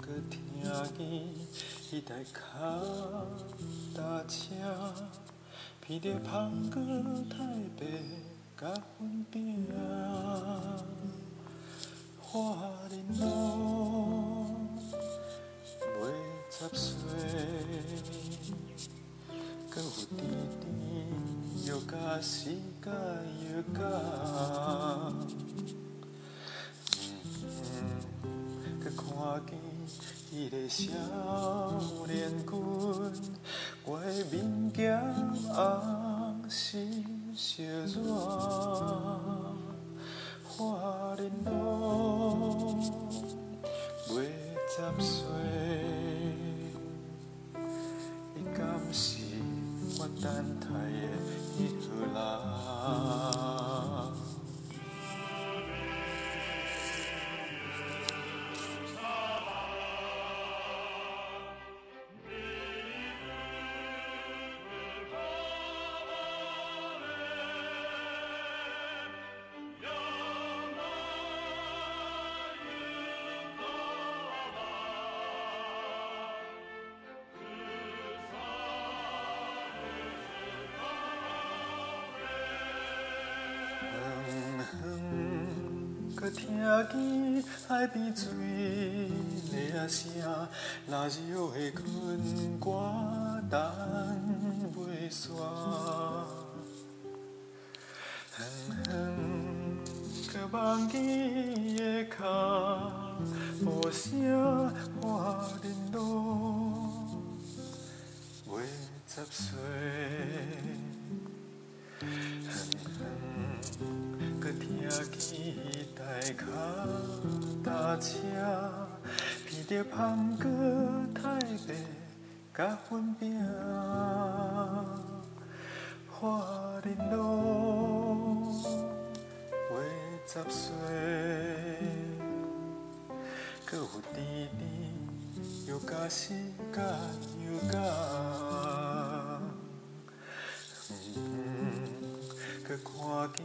搁听见迄台脚踏车，闻着香果太白甲粉饼，花莲路袂十岁，搁有甜甜药甲时甲药甲。搁看见迄个少年君，我的面颊红心烧热，花莲路袂十岁，伊敢是我等待的迄号人？搁听见海边水咧声，那绕的裙歌等袂煞。搁梦见伊的脚步声，花莲路袂十岁。搁听见迄台脚踏车，闻着香果太白甲粉饼，花莲路袂十岁，搁有甜甜药甲时甲药甲。搁看见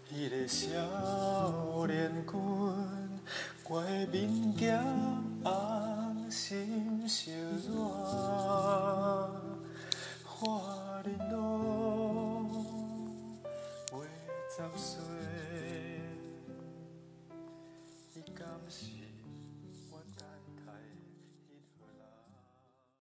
迄个少年君，我的面颊红心烧热，花莲路袂十岁，伊敢是？